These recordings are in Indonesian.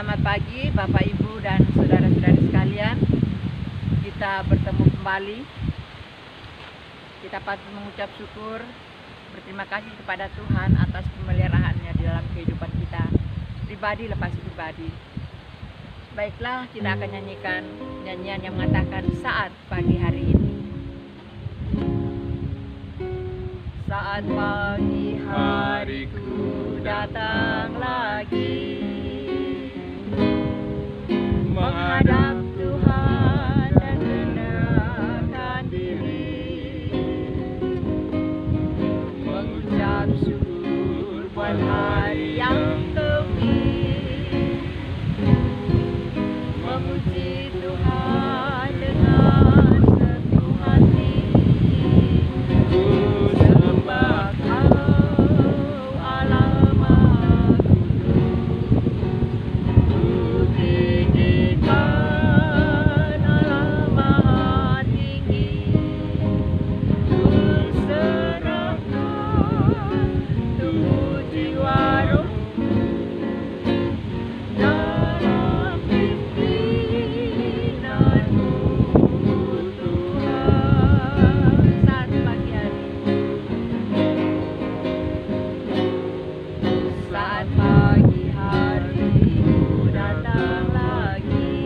Selamat pagi Bapak Ibu dan saudara-saudari sekalian. Kita bertemu kembali. Kita patut mengucap syukur, berterima kasih kepada Tuhan atas pemeliharaannya di dalam kehidupan kita, pribadi lepas pribadi. Baiklah, kita akan nyanyikan nyanyian yang mengatakan saat pagi hari ini. Saat pagi hariku datang lagi, menghadap Tuhan dan rendahkan diri, mengucap syukur buat hari yang Kau beri, memuji Tuhan dengan sepenuh hati, ku sembah Kau Allah Maha Kudus, ku tinggikan Allah Maha Tinggi, ku serahkan tubuh jiwa rohku dalam pimpinan-Mu Tuhan. Saat pagi hari, saat pagi hariku datang lagi,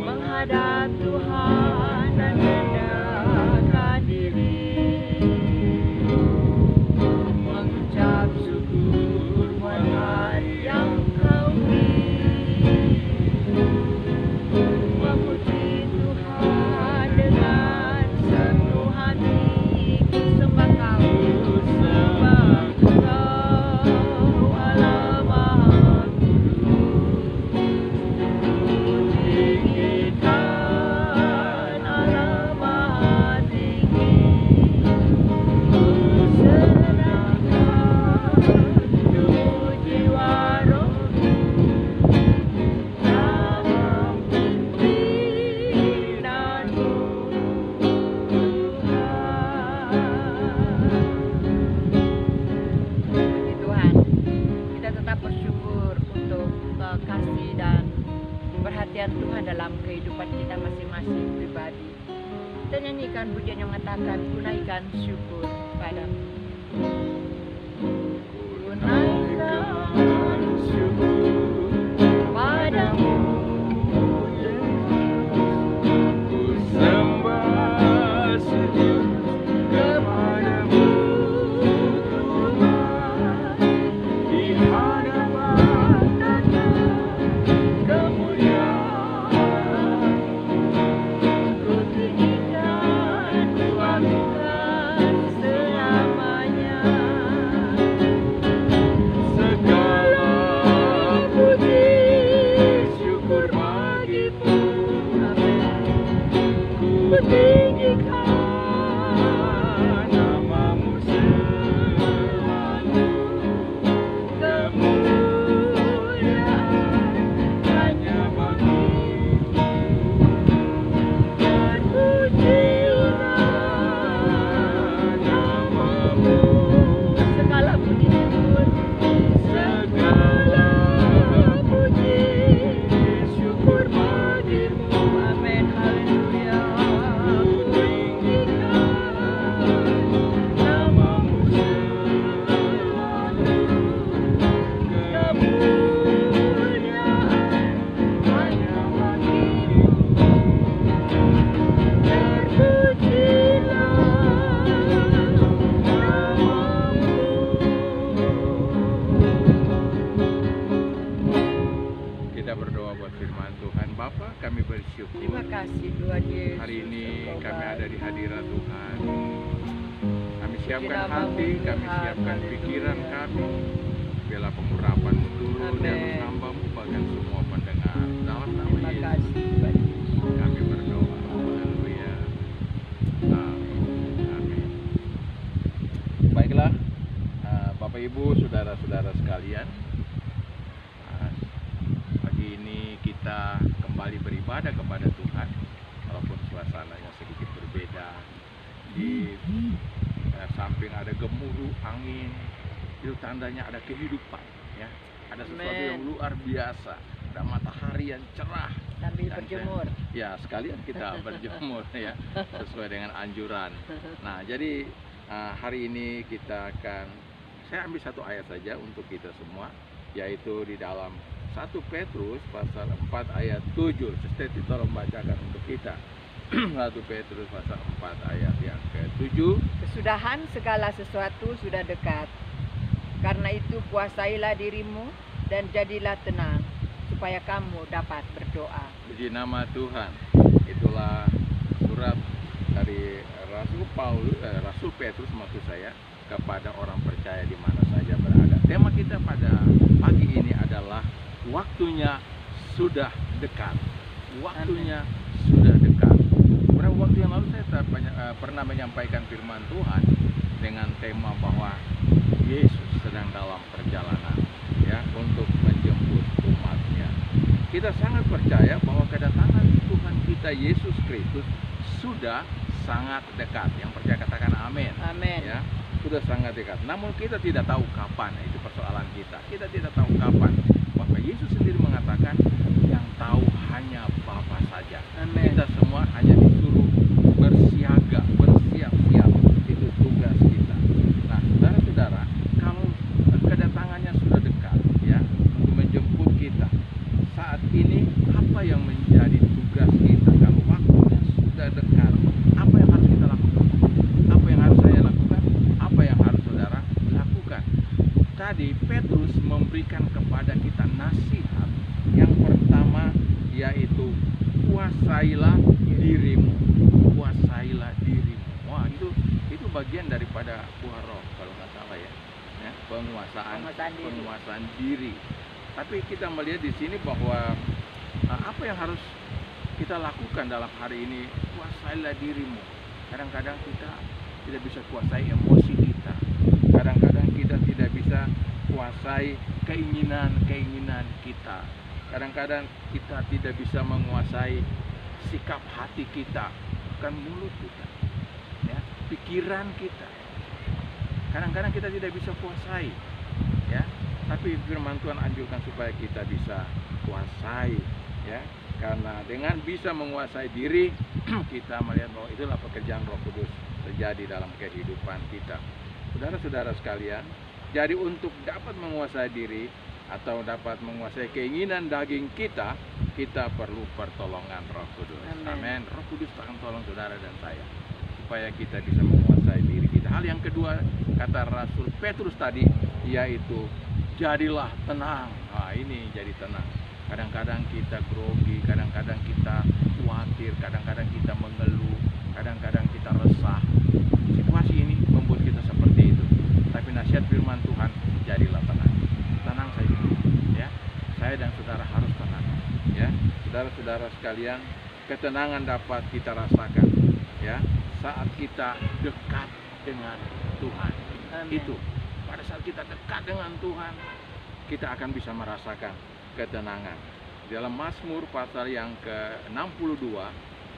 menghadap Tuhan dan rendahkan diri, mengucap syukur buat hari yang Kau beri, memuji Tuhan dengan sepenuh hati, ku sembah Kau Allah Maha Kudus, ku tinggikan Allah Maha Tinggi, ku serahkan tubuh jiwa rohku dalam pimpinan-Mu Tuhan. Kita tetap bersyukur untuk kasih dan perhatian Tuhan dalam kehidupan kita masing-masing pribadi. Kita nyanyikan pujian yang mengatakan tunaikan syukur padamu. Tunaikan syukur padamu, Ku sembah sujud kepadamu Tuhan, di hadapan tata kemuliaan. ku tinggikan Tuhan selamanya. Segala puji syukur bagimu, ku tinggikan namamu selalu. Kemuliaan hanya bagimu, terpujilah namamu. Segala puji syukur, Segala puji syukur bagimu, amin, haleluya. ku tinggikan namamu selalu. Kemuliaan hanya bagimu, terpujilah namamu. Kita berdoa buat firman Tuhan. Bapa, kami bersyukur Terima kasih Tuhan Yesus. hari ini Engkau kami baik. ada di hadirat Tuhan. Kami siapkan Namamu, hati, kami Tuhan. siapkan Haleluya. pikiran kami. Biarlah pengurapan-Mu turun di atas Amin. hamba-Mu bahkan semua pendengar. Dalam nama Terima Yesus kasih Tuhan Yesus. kami berdoa. Haleluya. Amin. Amin. Baiklah, Bapak Ibu, saudara-saudara sekalian, pagi ini kita kembali beribadah kepada Tuhan, walaupun suasananya sedikit berbeda. Di samping ada gemuruh angin, itu tandanya ada kehidupan, ya, Ada sesuatu yang luar biasa. Ada matahari yang cerah. Sambil Dan berjemur. Ya, sekalian kita berjemur ya, sesuai dengan anjuran. Nah, jadi hari ini saya ambil satu ayat saja untuk kita semua, yaitu di dalam 1 Petrus pasal 4 ayat 7. Sesteti tolong bacakan untuk kita. 1 Petrus pasal 4 ayat yang ke-7. Kesudahan segala sesuatu sudah dekat. Karena itu kuasailah dirimu dan jadilah tenang, supaya kamu dapat berdoa. Puji nama Tuhan. Itulah surat dari Rasul Petrus maksud saya, kepada orang percaya di mana saja berada. Tema kita pada pagi ini adalah waktunya sudah dekat. Waktunya sudah dekat. Beberapa waktu yang lalu saya pernah menyampaikan firman Tuhan dengan tema bahwa Yesus sedang dalam perjalanan ya untuk menjemput umatnya. Kita sangat percaya bahwa kedatangan Tuhan kita Yesus Kristus sudah sangat dekat. Yang percaya katakan amin. Amin. Ya, sudah sangat dekat. Namun kita tidak tahu kapan. Itu persoalan kita. Kita tidak tahu kapan. Maka Yesus sendiri mengatakan yang tahu hanya Bapa saja. Amin. Kita semua hanya disuruh bersiaga, bersiap-siap. Itu tugas kita. Nah, saudara-saudara, kalau kedatangannya sudah dekat ya, untuk menjemput kita. Saat ini apa yang menjadi tugas kita kalau waktunya sudah dekat? Apa yang harus kita lakukan? Apa yang harus saya lakukan? Apa yang harus saudara lakukan? Tadi Petrus memberikan kepada kita nasihat. Yang pertama yaitu kuasailah dirimu. Kuasailah dirimu. Wah, itu bagian daripada buah roh kalau nggak salah ya. Penguasaan diri. Tapi kita melihat di sini bahwa apa yang harus kita lakukan dalam hari ini, kuasailah dirimu. Kadang-kadang kita tidak bisa kuasai emosi kita. Kadang-kadang kita tidak bisa kuasai keinginan kita. Kadang-kadang kita tidak bisa menguasai sikap hati kita, bukan mulut kita, ya, pikiran kita. Kadang-kadang kita tidak bisa kuasai, ya. Tapi firman Tuhan anjurkan supaya kita bisa kuasai, ya. Karena dengan bisa menguasai diri, kita melihat bahwa itulah pekerjaan Roh Kudus terjadi dalam kehidupan kita. Saudara-saudara sekalian, jadi untuk dapat menguasai diri atau dapat menguasai keinginan daging kita perlu pertolongan Roh Kudus. Amin. Roh Kudus akan tolong saudara dan saya supaya kita bisa menguasai diri kita. Hal yang kedua, kata Rasul Petrus tadi, yaitu jadilah tenang. Nah, ini jadi tenang. Kadang-kadang kita grogi, kadang-kadang kita khawatir, kadang-kadang kita mengeluh, kadang-kadang kita resah. Situasi ini membuat kita seperti itu. Tapi nasihat firman Tuhan, jadilah tenang. Tenang saja, ya. Saya dan saudara harus tenang, ya. Saudara-saudara sekalian, ketenangan dapat kita rasakan, ya, saat kita dekat dengan Tuhan. Amin. Itu pada saat kita dekat dengan Tuhan, kita akan bisa merasakan ketenangan. Dalam Mazmur pasal yang ke-62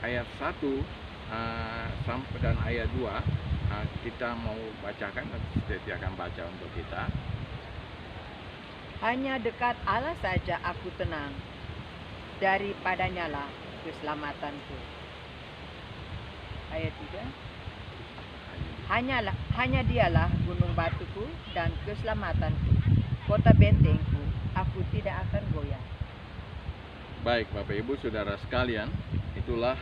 ayat 1 sampai dan ayat 2 kita mau bacakan, nanti akan baca untuk kita. Hanya dekat Allah saja aku tenang, daripadanya lah keselamatanku. Ayat 3. Hanya dialah gunung batuku dan keselamatanku, kota bentengku, aku tidak akan goyah. Baik Bapak Ibu Saudara sekalian, itulah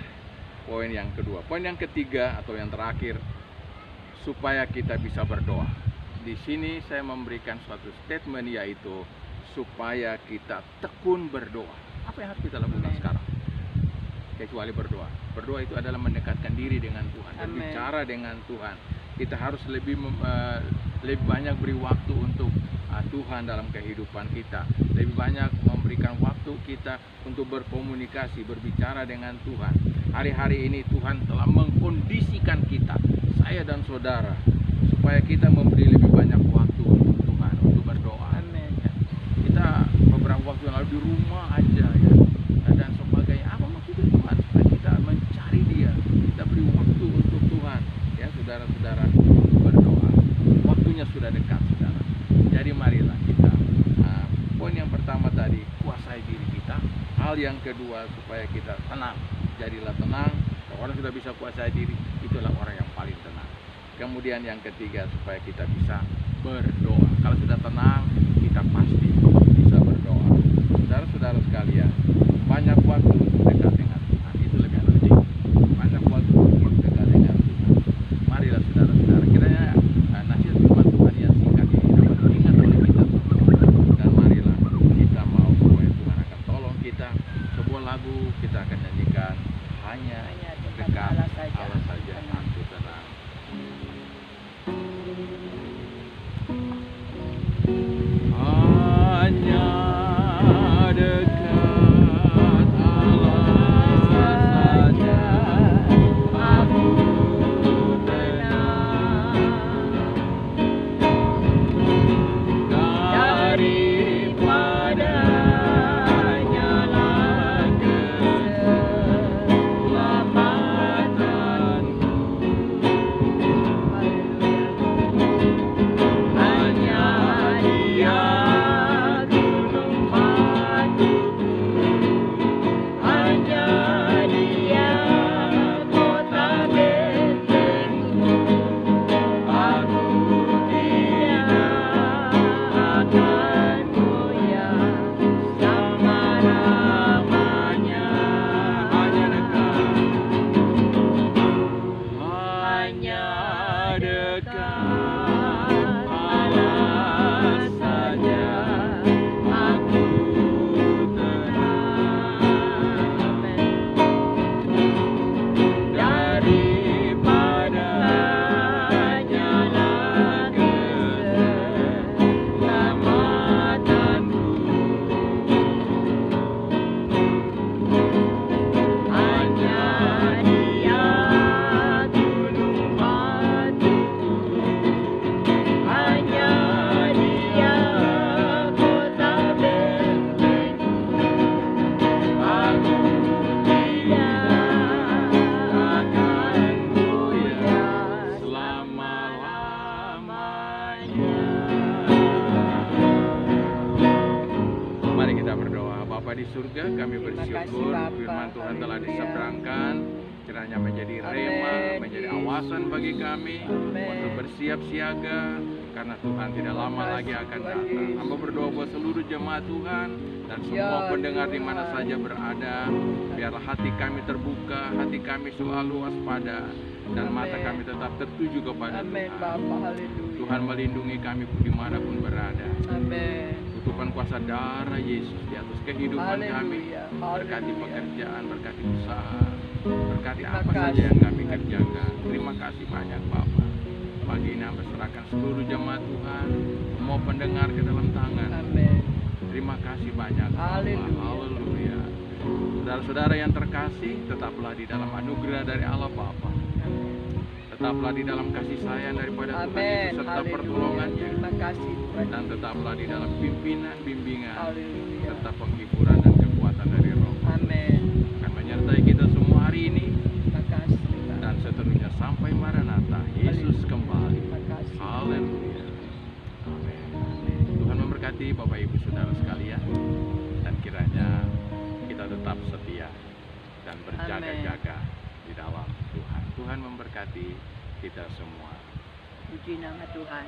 poin yang kedua. Poin yang ketiga atau yang terakhir, supaya kita bisa berdoa. Di sini saya memberikan suatu statement, yaitu supaya kita tekun berdoa. Apa yang harus kita lakukan sekarang? Kecuali berdoa. Berdoa itu adalah mendekatkan diri dengan Tuhan, berbicara dengan Tuhan. Kita harus lebih banyak beri waktu untuk Tuhan dalam kehidupan kita. Lebih banyak memberikan waktu kita untuk berkomunikasi, berbicara dengan Tuhan. Hari-hari ini Tuhan telah mengkondisikan kita, saya dan saudara, supaya kita memberi lebih banyak waktu untuk Tuhan, untuk berdoa. Amin. Ya. Kita beberapa waktu yang lalu di rumah aja, ya, dan sebagainya. Apa maksudnya Tuhan? Supaya kita mencari Dia, kita beri waktu untuk Tuhan, ya saudara-saudara, berdoa. Waktunya sudah dekat, saudara. Jadi marilah kita. Poin hal yang kedua supaya kita tenang. Jadilah tenang. Kalau orang sudah bisa kuasai diri, itulah orang yang paling tenang. Kemudian yang ketiga, supaya kita bisa berdoa. Kalau sudah tenang, kita pasti bisa berdoa. Saudara-saudara sekalian, banyak waktu untuk dekat dengan Tuhan. Itu lebih penting. Banyak waktu untuk dekat dengan Tuhan. Marilah saudara-saudara, kiranya nasihat firman Tuhan yang singkat ini dapat diingat oleh kita semua. Dan marilah kita mau supaya Tuhan akan tolong kita. Sebuah lagu kita akan nyanyikan, hanya dekat Allah saja aku tenang. Hanya dekat Allah saja aku tenang. Daripadanya lah keselamatanku. Hanya Dia gunung batuku, hanya Dia kota bentengku. Aku tidak akan goyah selama-lamanya. Hanya dekat, hanya dekat Allah saja aku tenang. Daripadanya lah keselamatanku. Hanya Dia gunung batuku, hanya Dia kota bentengku. Aku tidak akan goyah selama-lamanya. Mari kita berdoa. Bapa di surga, kami bersyukur firman Tuhan telah diseberangkan, kiranya menjadi rema, menjadi awasan bagi kami untuk bersiap siaga, karena Tuhan tidak lama lagi akan datang. Hamba berdoa buat seluruh jemaat Tuhan dan semua pendengar di mana saja berada, biarlah hati kami terbuka, hati kami selalu waspada, dan mata kami tetap tertuju kepada Amin, Tuhan. Bapa. Haleluya. Tuhan melindungi kami dimanapun berada. Amin. Tutupan kuasa darah Yesus di atas kehidupan kami. Haleluya. Berkati Haleluya. pekerjaan, berkati usaha, berkati Terima apa saja kasih, yang kami Tuhan. kerjakan. Terima kasih banyak Bapa. Pagi ini hamba serahkan seluruh jemaat Tuhan, semua pendengar ke dalam tangan. Amin. Terima kasih banyak Bapa. Haleluya. Haleluya. Saudara-saudara yang terkasih, tetaplah di dalam anugerah dari Allah Bapa. Tetaplah di dalam kasih sayang daripada Tuhan Amin. Yesus serta Haleluya. pertolongannya. Terima kasih Tuhan. Dan tetaplah di dalam pimpinan, bimbingan, Haleluya. serta penghiburan dan kekuatan dari Roh. Amin. Akan menyertai kita semua hari ini Terima kasih Tuhan. dan seterusnya sampai Maranatha, Yesus kembali. Terima kasih. Haleluya. Amin. Tuhan memberkati Bapak Ibu Saudara sekalian, dan kiranya kita tetap setia dan berjaga-jaga di dalam Tuhan. Tuhan memberkati kita semua. Puji nama Tuhan.